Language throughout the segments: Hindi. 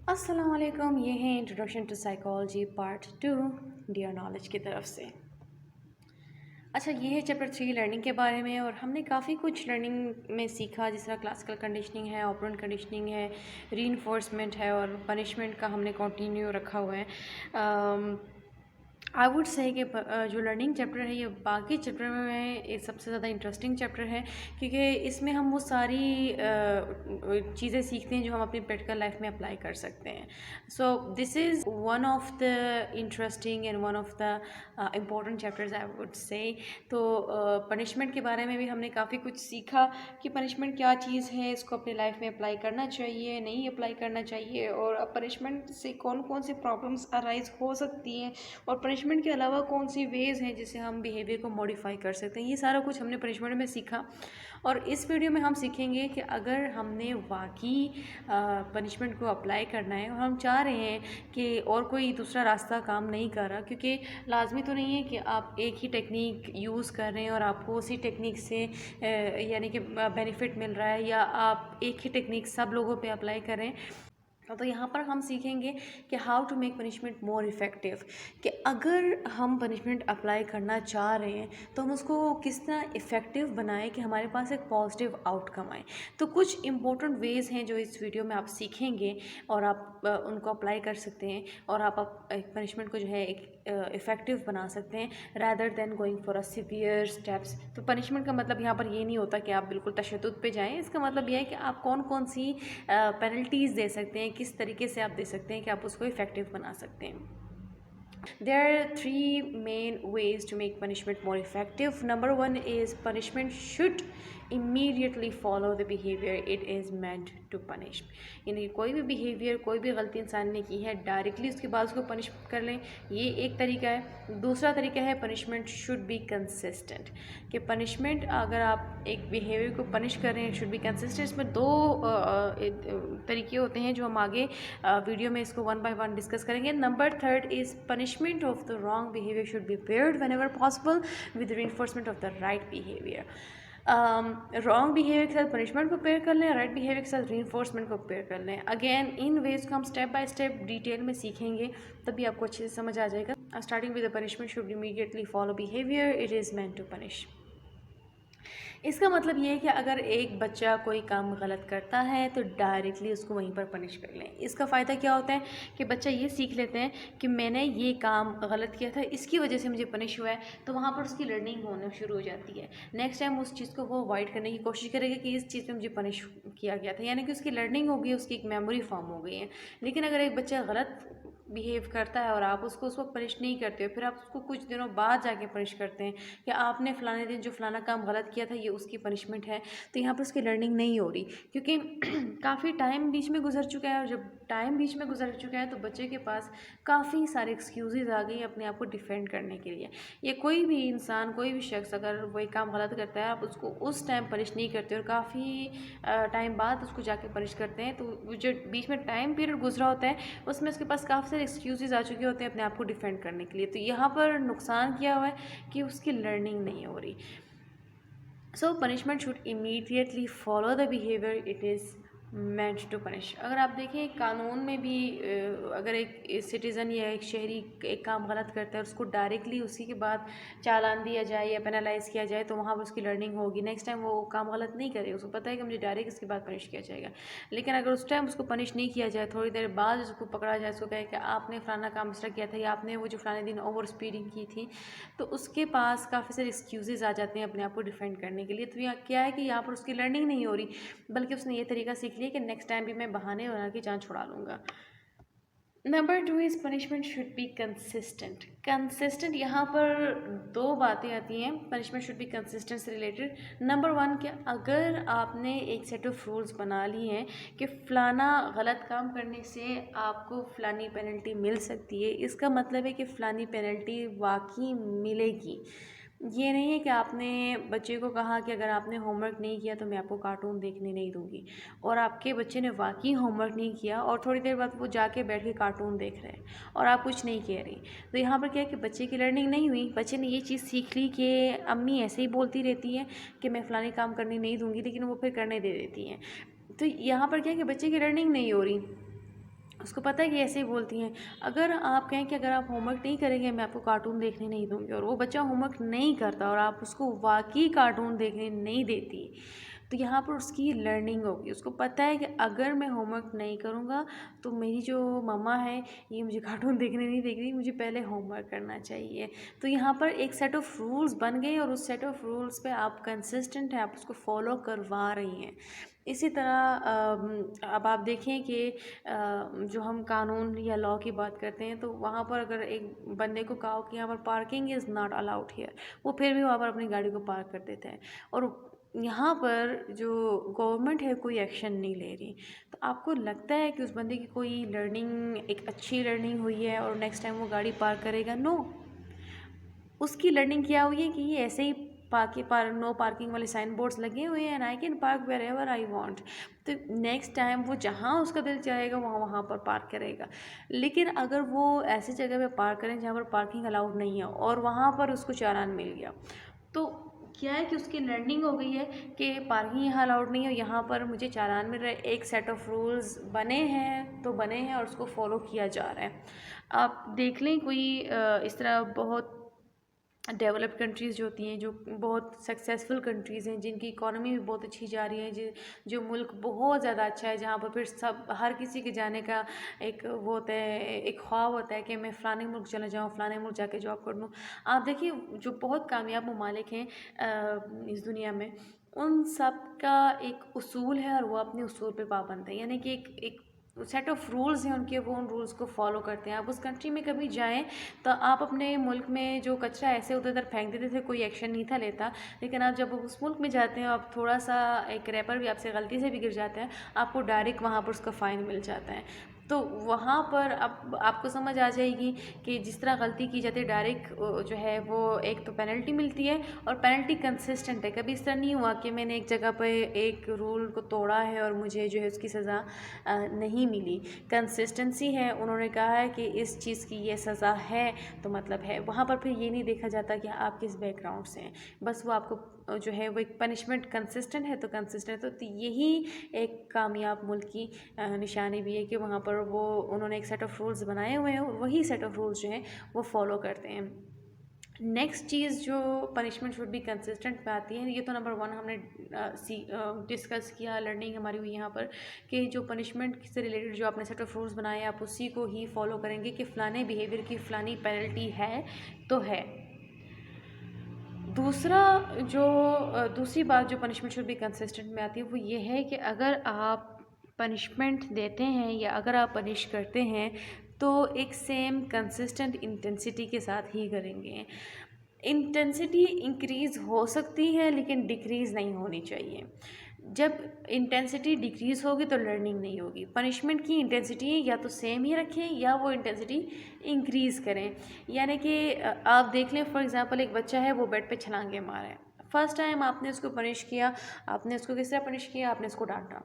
अस्सलाम वालेकुम। ये है introduction to psychology part 2 Dear Knowledge की तरफ से। अच्छा, ये है चैप्टर 3 लर्निंग के बारे में, और हमने काफ़ी कुछ लर्निंग में सीखा, जिस तरह क्लासिकल कंडीशनिंग है, ऑपरेंट कंडीशनिंग है, रीइंफोर्समेंट है, और पनिशमेंट का हमने कंटिन्यू रखा हुआ है। आई वुड से कि जो लर्निंग चैप्टर है ये बाकी चैप्टर में एक सबसे ज़्यादा इंटरेस्टिंग चैप्टर है, क्योंकि इसमें हम वो सारी चीज़ें सीखते हैं जो हम अपनी प्रैक्टिकल लाइफ में अप्लाई कर सकते हैं। So this is one of the interesting and one of the important chapters I would say. तो पनिशमेंट के बारे में भी हमने काफ़ी कुछ सीखा कि पनिशमेंट क्या चीज़ है, इसको अपनी लाइफ में अप्लाई करना चाहिए, नहीं अप्लाई करना चाहिए, और पनिशमेंट से कौन कौन से प्रॉब्लम्स अराइज हो सकती हैं, और पनिशमेंट के अलावा कौन सी वेज़ हैं जिससे हम बिहेवियर को मॉडिफाई कर सकते हैं। ये सारा कुछ हमने पनिशमेंट में सीखा, और इस वीडियो में हम सीखेंगे कि अगर हमने वाकई पनिशमेंट को अप्लाई करना है और हम चाह रहे हैं कि और कोई दूसरा रास्ता काम नहीं कर रहा, क्योंकि लाजमी तो नहीं है कि आप एक ही टेक्निक यूज़ कर रहे हैं और आपको उसी टेक्निक से यानी कि बेनिफिट मिल रहा है, या आप एक ही टेक्निक सब लोगों पे अप्लाई कर रहे हैं। तो यहाँ पर हम सीखेंगे कि how to make punishment more effective, कि अगर हम पनिशमेंट अप्लाई करना चाह रहे हैं तो हम उसको किस तरह इफ़ेक्टिव बनाएं कि हमारे पास एक पॉजिटिव आउटकम आए। तो कुछ इंपॉर्टेंट वेज़ हैं जो इस वीडियो में आप सीखेंगे, और आप उनको अप्लाई कर सकते हैं, और आप एक पनिशमेंट को जो है एक इफ़ेक्टिव बना सकते हैं, rather than going for a severe steps. तो पनिशमेंट का मतलब यहाँ पर ये नहीं होता कि आप बिल्कुल तशद्दुद पे जाएं। इसका मतलब यह है कि आप कौन कौन सी पेनल्टीज़ दे सकते हैं, किस तरीके से आप दे सकते हैं कि आप उसको इफ़ेक्टिव बना सकते हैं। There are three main ways to make punishment more effective. Number one is punishment should immediately follow the behavior it is meant to punish. यानी कोई भी बिहेवियर, कोई भी गलती इंसान ने की है, डायरेक्टली उसके बाद उसको पनिश कर लें, ये एक तरीका है। दूसरा तरीका है पनिशमेंट शुड बी कंसिस्टेंट, कि पनिशमेंट अगर आप एक बिहेवियर को पनिश कर रहे हैं, शुड बी कंसिस्टेंट। इसमें दो तरीके होते हैं जो हम आगे वीडियो में इसको वन बाय वन डिस्कस करेंगे। Number third is punishment of the wrong behaviour should be paired when ever possible with reinforcement of the right behaviour. Wrong behaviour के साथ पनिशमेंट को पेयर कर लें, राइट बिहेवियर के साथ रीइंफोर्समेंट को पेयर कर लें। अगेन इन वेज को हम स्टेप बाय स्टेप डिटेल में सीखेंगे, तभी आपको अच्छे से समझ आ जाएगा। Starting with the punishment should immediately follow behaviour it is meant to punish. इसका मतलब ये है कि अगर एक बच्चा कोई काम गलत करता है तो डायरेक्टली उसको वहीं पर पनिश कर लें। इसका फ़ायदा क्या होता है कि बच्चा ये सीख लेते हैं कि मैंने ये काम गलत किया था, इसकी वजह से मुझे पनिश हुआ है, तो वहाँ पर उसकी लर्निंग होना शुरू हो जाती है। नेक्स्ट टाइम उस चीज़ को वो अवॉइड करने की कोशिश करेगा कि इस चीज़ में मुझे पनिश किया गया था, यानी कि उसकी लर्निंग हो गई, उसकी एक मेमोरी फॉर्म हो गई है। लेकिन अगर एक बच्चा गलत बिहेव करता है और आप उसको उस वक्त पनिश नहीं करते हो, फिर आप उसको कुछ दिनों बाद जाके पनिश करते हैं कि आपने फ़लाने दिन जो फ़लाना काम गलत किया था ये उसकी पनिशमेंट है, तो यहाँ पर उसकी लर्निंग नहीं हो रही, क्योंकि काफ़ी टाइम बीच में गुजर चुका है। और जब टाइम बीच में गुजर चुका है तो बच्चे के पास काफ़ी सारे एक्सक्यूज़ आ गई अपने आप को डिफेंड करने के लिए। ये कोई भी इंसान, कोई भी शख्स अगर वही काम गलत करता है, आप उसको उस टाइम पनिश नहीं करते और काफ़ी टाइम बाद उसको जाके पनिश करते हैं, तो जो बीच में टाइम पीरियड गुजरा होता है उसमें उसके पास काफ़ी सारे एक्सक्यूज़ आ चुके होते हैं अपने आप को डिफेंड करने के लिए। तो यहाँ पर नुकसान क्या हुआ है कि उसकी लर्निंग नहीं हो रही। So punishment should immediately follow the behaviour it is meant to punish. अगर आप देखें कानून में भी अगर एक सिटीज़न या एक शहरी एक काम गलत करता है, उसको डायरेक्टली उसी के बाद चालान दिया जाए या पेनलाइज़ किया जाए, तो वहाँ पर उसकी लर्निंग होगी। नेक्स्ट टाइम वो काम गलत नहीं करेगा, उसको पता है कि मुझे डायरेक्ट इसके बाद पनिश किया जाएगा। लेकिन अगर उस टाइम उसको पनिश नहीं किया जाए, थोड़ी देर बाद उसको पकड़ा जाए, उसको कहे कि आपने फलाना काम इस तरह किया था, या आपने वो जो फलाने दिन ओवर स्पीडिंग की थी, तो उसके पास काफ़ी सारे एक्सक्यूज़ आ जाते हैं अपने आप को डिफेंड करने के लिए। तो यहाँ क्या है कि यहाँ पर उसकी लर्निंग नहीं हो रही, बल्कि उसने ये तरीका सीख लिया कि नेक्स्ट टाइम भी मैं बहाने बना के जान छुड़ा लूँगा। Number two is punishment should be consistent. Consistent यहाँ पर दो बातें आती हैं पनिशमेंट शुड बी कंसिस्टेंट से रिलेटेड। नंबर वन, कि अगर आपने एक सेट ऑफ रूल्स बना ली हैं कि फ़लाना गलत काम करने से आपको फ़लानी पेनल्टी मिल सकती है, इसका मतलब है कि फ़लानी पेनल्टी वाकई मिलेगी। ये नहीं है कि आपने बच्चे को कहा कि अगर आपने होमवर्क नहीं किया तो मैं आपको कार्टून देखने नहीं दूँगी, और आपके बच्चे ने वाकई होमवर्क नहीं किया और थोड़ी देर बाद वो जाके बैठ के कार्टून देख रहे हैं और आप कुछ नहीं कह रही। तो यहाँ पर क्या है कि बच्चे की लर्निंग नहीं हुई, बच्चे ने ये चीज़ सीख ली कि अम्मी ऐसे ही बोलती रहती हैं कि मैं फ़लानी काम करने नहीं दूँगी, लेकिन वो फिर करने दे देती हैं। तो यहाँ पर क्या है कि बच्चे की लर्निंग नहीं हो रही। उसको पता है कि ऐसे ही बोलती हैं। अगर आप कहें कि अगर आप होमवर्क नहीं करेंगे मैं आपको कार्टून देखने नहीं दूँगी, और वो बच्चा होमवर्क नहीं करता और आप उसको वाक़ई कार्टून देखने नहीं देती, तो यहाँ पर उसकी लर्निंग होगी। उसको पता है कि अगर मैं होमवर्क नहीं करूँगा तो मेरी जो मम्मा है ये मुझे कार्टून देखने नहीं देगी, मुझे पहले होमवर्क करना चाहिए। तो यहाँ पर एक सेट ऑफ़ रूल्स बन गए और उस सेट ऑफ़ रूल्स पे आप कंसिस्टेंट हैं, आप उसको फॉलो करवा रही हैं। इसी तरह अब आप देखें कि जो हम कानून या लॉ की बात करते हैं तो वहाँ पर अगर एक बंदे को कहा हो कि यहाँ पर parking is not allowed here, वो फिर भी वहाँ पर अपनी गाड़ी को पार्क कर देते हैं, और यहाँ पर जो गवर्नमेंट है कोई एक्शन नहीं ले रही। तो आपको लगता है कि उस बंदे की कोई लर्निंग, एक अच्छी लर्निंग हुई है और नेक्स्ट टाइम वो गाड़ी पार्क करेगा? नो। उसकी लर्निंग क्या हुई है कि ये ऐसे ही नो पार्किंग वाले साइन बोर्ड्स लगे हुए हैं and I can park wherever I want. तो नेक्स्ट टाइम वो जहाँ उसका दिल चाहेगा वहाँ वहाँ पर पार्क करेगा। लेकिन अगर वो ऐसी जगह पे पार्क करें जहाँ पर पार्किंग अलाउड नहीं है और वहाँ पर उसको चालान मिल गया, तो क्या है कि उसकी लर्निंग हो गई है कि पार्किंग यहाँ अलाउड नहीं है, यहाँ पर मुझे चालान मिल रहा है। एक सेट ऑफ रूल्स बने हैं तो बने हैं और उसको फॉलो किया जा रहा है। आप देख लें कोई इस तरह बहुत डेवलप्ड कंट्रीज़ जो होती हैं, जो बहुत सक्सेसफुल कंट्रीज़ हैं, जिनकी इकॉनमी भी बहुत अच्छी जा रही है, जो मुल्क बहुत ज़्यादा अच्छा है, जहाँ पर फिर सब हर किसी के जाने का एक वो होता है, एक ख्वाब होता है कि मैं फ़लाने मुल्क चला जाऊँ, फ़लाने मुल्क जाके जॉब कर लूँ। आप देखिए जो बहुत कामयाब ममालिक हैं इस दुनिया में, उन सब का एक उसूल है और वो अपने उसूल पे पाबंद है। यानी कि एक सेट ऑफ रूल्स हैं उनके, वो उन रूल्स को फॉलो करते हैं। आप उस कंट्री में कभी जाएं तो आप अपने मुल्क में जो कचरा ऐसे उधर उधर फेंक देते थे, कोई एक्शन नहीं था लेता, लेकिन आप जब उस मुल्क में जाते हैं, आप थोड़ा सा एक रैपर भी आपसे गलती से भी गिर जाता है, आपको डायरेक्ट वहाँ पर उसका फ़ाइन मिल जाता है। तो वहाँ पर अब आपको समझ आ जाएगी कि जिस तरह गलती की जाती है डायरेक्ट जो है वो एक तो पेनल्टी मिलती है, और पेनल्टी कंसिस्टेंट है। कभी इस तरह नहीं हुआ कि मैंने एक जगह पे एक रूल को तोड़ा है और मुझे जो है उसकी सज़ा नहीं मिली। कंसिस्टेंसी है, उन्होंने कहा है कि इस चीज़ की ये सज़ा है तो मतलब है। वहाँ पर फिर ये नहीं देखा जाता कि आप किस बैकग्राउंड से हैं, बस वो आपको जो है वो एक पनिशमेंट कंसिस्टेंट है तो कंसिस्टेंट है। तो यही एक कामयाब मुल्क की निशानी भी है कि वहाँ पर वो उन्होंने एक सेट ऑफ़ रूल्स बनाए हुए हैं और वही सेट ऑफ़ रूल्स जो हैं वो फॉलो करते हैं। नेक्स्ट चीज़ जो पनिशमेंट शुड बी कंसिस्टेंट में आती है, ये तो नंबर 1 हमने डिस्कस किया, लर्निंग हमारी हुई यहाँ पर कि जो पनिशमेंट से रिलेटेड जो आपने सेट ऑफ रूल्स बनाए आप उसी को ही फॉलो करेंगे कि फ़लाने बिहेवियर की फ़लानी पेनल्टी है तो है। दूसरा जो दूसरी बात जो पनिशमेंट शुड बी कंसिस्टेंट में आती है वो ये है कि अगर आप पनिशमेंट देते हैं या अगर आप पनिश करते हैं तो एक सेम कंसिस्टेंट इंटेंसिटी के साथ ही करेंगे। इंटेंसिटी इंक्रीज़ हो सकती है लेकिन डिक्रीज़ नहीं होनी चाहिए। जब इंटेंसिटी डिक्रीज़ होगी तो लर्निंग नहीं होगी। पनिशमेंट की इंटेंसिटी या तो सेम ही रखें या वो इंटेंसिटी इंक्रीज़ करें। यानी कि आप देख लें फॉर एग्ज़ाम्पल एक बच्चा है वो बेड पे छलांगे मार रहा है। फर्स्ट टाइम आपने उसको पनिश किया, आपने उसको किस तरह पनिश किया, आपने उसको डांटा।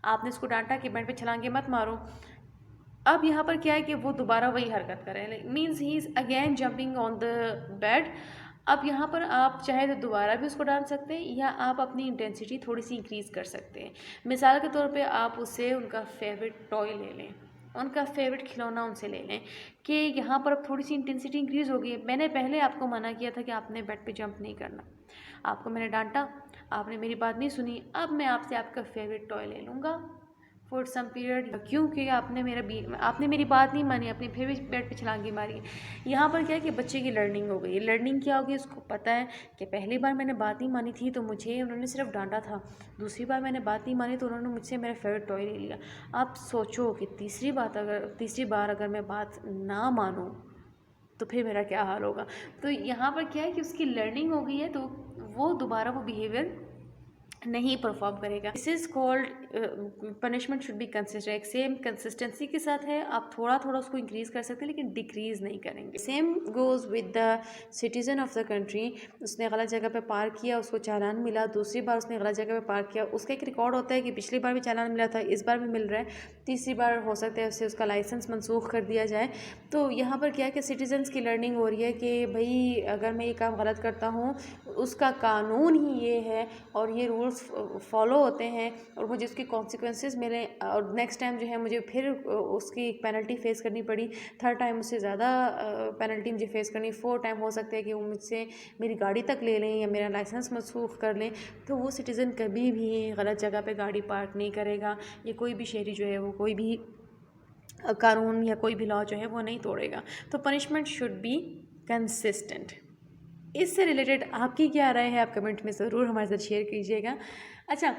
आपने उसको डांटा कि बेड पे छलांगे मत मारो। अब यहाँ पर क्या है कि वो दोबारा वही हरकत करें, means he is again jumping on the bed. अब यहाँ पर आप चाहे तो दोबारा भी उसको डाल सकते हैं या आप अपनी इंटेंसिटी थोड़ी सी इंक्रीज़ कर सकते हैं। मिसाल के तौर पे आप उससे उनका फेवरेट टॉय ले लें, उनका फेवरेट खिलौना उनसे ले लें कि यहाँ पर अब थोड़ी सी इंटेंसिटी इंक्रीज़ हो गई है। मैंने पहले आपको मना किया था कि आपने बेड पे जंप नहीं करना, आपको मैंने डांटा, आपने मेरी बात नहीं सुनी, अब मैं आपसे आपका फेवरेट टॉय ले लूँगा फॉर सम पीरियड, क्योंकि आपने मेरी बात नहीं मानी, आपने फिर भी बेड पे छलांगी मारी। यहाँ पर क्या है कि बच्चे की लर्निंग हो गई। लर्निंग क्या होगी, उसको पता है कि पहली बार मैंने बात नहीं मानी थी तो मुझे उन्होंने सिर्फ डांटा था, दूसरी बार मैंने बात नहीं मानी तो उन्होंने मुझसे मेरा फेवरेट टॉय ले लिया। आप सोचो कि तीसरी बार अगर मैं बात ना मानूँ तो फिर मेरा क्या हाल होगा। तो यहाँ पर क्या है कि उसकी लर्निंग हो गई है तो वो दोबारा वो बिहेवियर नहीं परफॉर्म करेगा। This is called punishment should be consistent. एक सेम कंसिस्टेंसी के साथ है, आप थोड़ा थोड़ा उसको इंक्रीज़ कर सकते हैं लेकिन डिक्रीज़ नहीं करेंगे। Same goes with the citizen of the country. उसने गलत जगह पे पार्क किया, उसको चालान मिला, दूसरी बार उसने गलत जगह पे पार्क किया, उसका एक रिकॉर्ड होता है कि पिछली बार भी चालान मिला था, इस बार भी मिल रहा है, तीसरी बार हो सकता है उससे उसका लाइसेंस मनसूख कर दिया जाए। तो यहाँ पर क्या है कि सिटीज़न्स की लर्निंग हो रही है कि भाई अगर मैं ये काम गलत करता हूँ उसका कानून ही ये है और ये रूल्स फॉलो होते हैं और मुझे उसके कॉन्सिक्वेंसेस मिले और नेक्स्ट टाइम जो है मुझे फिर उसकी पेनल्टी फेस करनी पड़ी, थर्ड टाइम उससे ज़्यादा पेनल्टी मुझे फेस करनी, 4 टाइम हो सकते हैं कि वो मुझसे मेरी गाड़ी तक ले लें या मेरा लाइसेंस मनसूख कर लें, तो वो सिटीज़न कभी भी गलत जगह पे गाड़ी पार्क नहीं करेगा। ये कोई भी शहरी जो है वो कोई भी कानून या कोई भी लॉ जो है वो नहीं तोड़ेगा। तो पनिशमेंट शुड बी कंसिस्टेंट। इससे रिलेटेड आपकी क्या राय है, आप कमेंट में ज़रूर हमारे साथ शेयर कीजिएगा। अच्छा,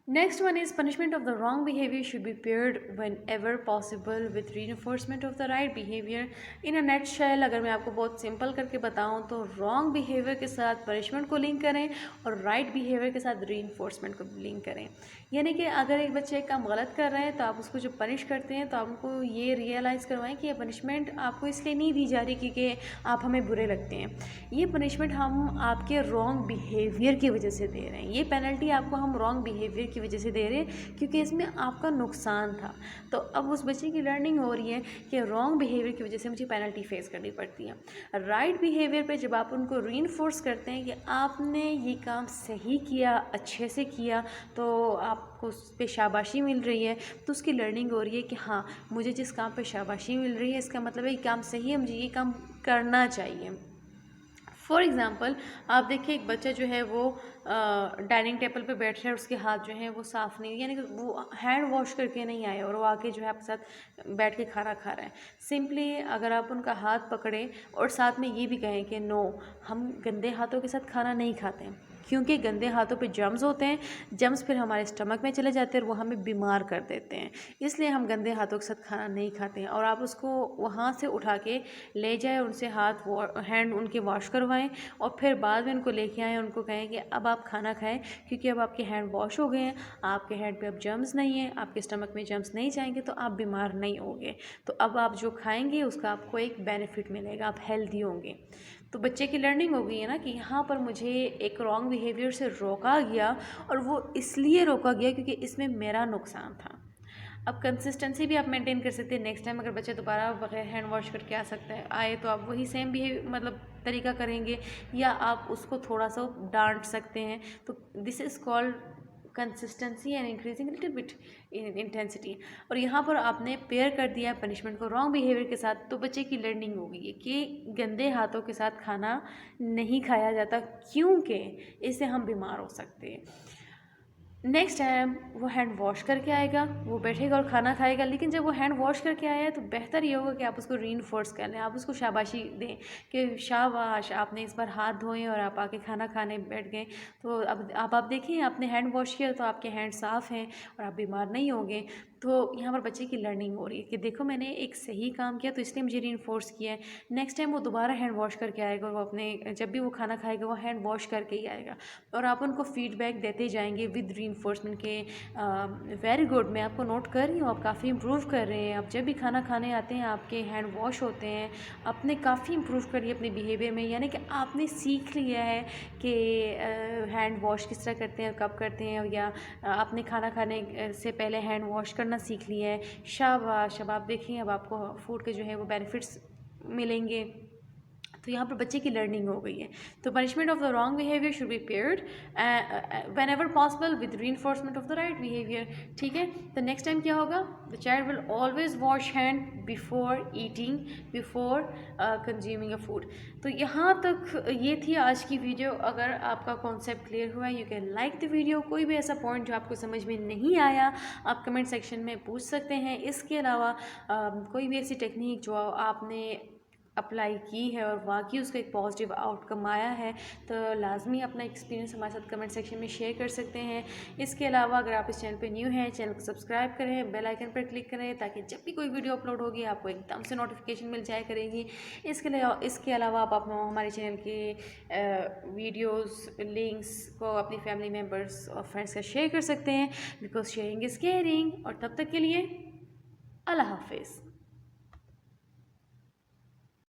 next one is punishment of the wrong behaviour should be paired when ever possible with reinforcement of the right behaviour. In a nutshell अगर मैं आपको बहुत सिंपल करके बताऊं तो रॉन्ग बिहेवियर के साथ पनिशमेंट को लिंक करें और राइट बिहेवियर के साथ रीइंफोर्समेंट को लिंक करें। यानी कि अगर एक बच्चे एक काम गलत कर रहे हैं तो आप उसको जब पनिश करते हैं तो आप उनको ये रियलाइज़ करवाएं कि ये पनिशमेंट आपको इसलिए नहीं दी जा रही क्योंकि आप हमें बुरे लगते हैं, ये पनिशमेंट हम आपके रॉन्ग बिहेवियर की वजह से दे रहे हैं, ये पेनल्टी आपको हम रॉन्ग बिहेवियर की वजह से दे रहे हैं क्योंकि इसमें आपका नुकसान था। तो अब उस बच्चे की लर्निंग हो रही है कि रॉन्ग बिहेवियर की वजह से मुझे पेनल्टी फेस करनी पड़ती है। राइट बिहेवियर पे जब आप उनको रीइंफोर्स करते हैं कि आपने ये काम सही किया, अच्छे से किया, तो आपको उस पर शाबाशी मिल रही है, तो उसकी लर्निंग हो रही है कि हाँ, मुझे जिस काम पे शाबाशी मिल रही है इसका मतलब है ये काम सही है, मुझे ये काम करना चाहिए। फॉर एग्ज़ाम्पल आप देखिए एक बच्चा जो है वो डाइनिंग टेबल पे बैठ रहा है, उसके हाथ जो हैं वो साफ़ नहीं, यानी कि वो हैंड वॉश करके नहीं आए और वो आके जो है आपके साथ बैठ के खाना खा रहा है। सिंपली अगर आप उनका हाथ पकड़ें और साथ में ये भी कहें कि नो, हम गंदे हाथों के साथ खाना नहीं खाते हैं क्योंकि गंदे हाथों पे जर्म्स होते हैं, जर्म्स फिर हमारे स्टमक में चले जाते हैं और वो हमें बीमार कर देते हैं, इसलिए हम गंदे हाथों के साथ खाना नहीं खाते हैं। और आप उसको वहाँ से उठा के ले जाए, उनसे हैंड उनके वॉश करवाएं और फिर बाद में उनको लेके आएँ, उनको कहें कि अब आप खाना खाएं क्योंकि अब आपके हैंड वॉश हो गए हैं, आपके हैंड पे अब जर्म्स नहीं है, आपके स्टमक में जर्म्स नहीं जाएंगे, तो आप बीमार नहीं होंगे, तो अब आप जो खाएंगे उसका आपको एक बेनिफिट मिलेगा, आप हेल्दी होंगे। तो बच्चे की लर्निंग हो गई है ना कि यहाँ पर मुझे एक रॉन्ग बिहेवियर से रोका गया और वो इसलिए रोका गया क्योंकि इसमें मेरा नुकसान था। अब कंसिस्टेंसी भी आप मेंटेन कर सकते हैं। नेक्स्ट टाइम अगर बच्चे दोबारा बगैर हैंड वॉश करके आ सकता है आए तो आप वही सेम मतलब तरीका करेंगे या आप उसको थोड़ा सा डांट सकते हैं। तो this is called consistency and increasing little bit in intensity. और यहाँ पर आपने पेयर कर दिया पनिशमेंट को रॉन्ग बिहेवियर के साथ, तो बच्चे की लर्निंग हो गई है कि गंदे हाथों के साथ खाना नहीं खाया जाता क्योंकि इससे हम बीमार हो सकते हैं। नेक्स्ट टाइम वो हैंड वॉश करके आएगा, वो बैठेगा और खाना खाएगा, लेकिन जब वो हैंड वॉश करके आया है तो बेहतर ये होगा कि आप उसको रीइंफोर्स कर लें, आप उसको शाबाशी दें कि शाबाश, आपने इस बार हाथ धोए और आप आके खाना खाने बैठ गए, तो अब आप देखिए आपने हैंड वॉश किया तो आपके हैंड साफ़ हैं और आप बीमार नहीं होंगे। तो यहाँ पर बच्चे की लर्निंग हो रही है कि देखो मैंने एक सही काम किया तो इसलिए मुझे रीइंफोर्स किया है, नेक्स्ट टाइम वो दोबारा हैंड वॉश करके आएगा और वो अपने जब भी वो खाना खाएगा वो हैंड वॉश करके ही आएगा और आप उनको फीडबैक देते जाएंगे विद रीइंफोर्समेंट के वेरी गुड, मैं आपको नोट कर रही हूँ, आप काफ़ी इंप्रूव कर रहे हैं, आप जब भी खाना खाने आते हैं आपके हैंड वॉश होते हैं, आपने काफ़ी इंप्रूव करिए अपने बिहेवियर में, यानी कि आपने सीख लिया है कि हैंड वॉश किस तरह करते हैं, कब करते हैं, या आपने खाना खाने से पहले हैंड वॉश करना सीख लिया है। शाबाश, अब आप देखिए अब आपको फूड के जो है वो बेनिफिट्स मिलेंगे। तो यहाँ पर बच्चे की लर्निंग हो गई है। तो punishment of the wrong behaviour should be paired when ever possible with reinforcement of the right behaviour. ठीक है, तो नेक्स्ट टाइम क्या होगा, the child will always wash hand before eating, before consuming a food. तो यहाँ तक ये थी आज की वीडियो। अगर आपका कॉन्सेप्ट क्लियर हुआ, you can like the video. कोई भी ऐसा पॉइंट जो आपको समझ में नहीं आया आप कमेंट सेक्शन में पूछ सकते हैं। इसके अलावा कोई भी ऐसी टेक्निक जो आपने अप्लाई की है और वाकई उसका एक पॉजिटिव आउटकम आया है तो लाजमी अपना एक्सपीरियंस हमारे साथ कमेंट सेक्शन में शेयर कर सकते हैं। इसके अलावा अगर आप इस चैनल पे न्यू हैं, चैनल को सब्सक्राइब करें, बेल आइकन पर क्लिक करें ताकि जब भी कोई वीडियो अपलोड होगी आपको एकदम से नोटिफिकेशन मिल जाया करेगी। इसके अलावा आप हमारे चैनल के वीडियोज़ लिंक्स को अपनी फैमिली मेम्बर्स और फ्रेंड्स का शेयर कर सकते हैं, बिकॉज शेयरिंग इज़ केयरिंग। और तब तक के लिए अल्लाह हाफिज़।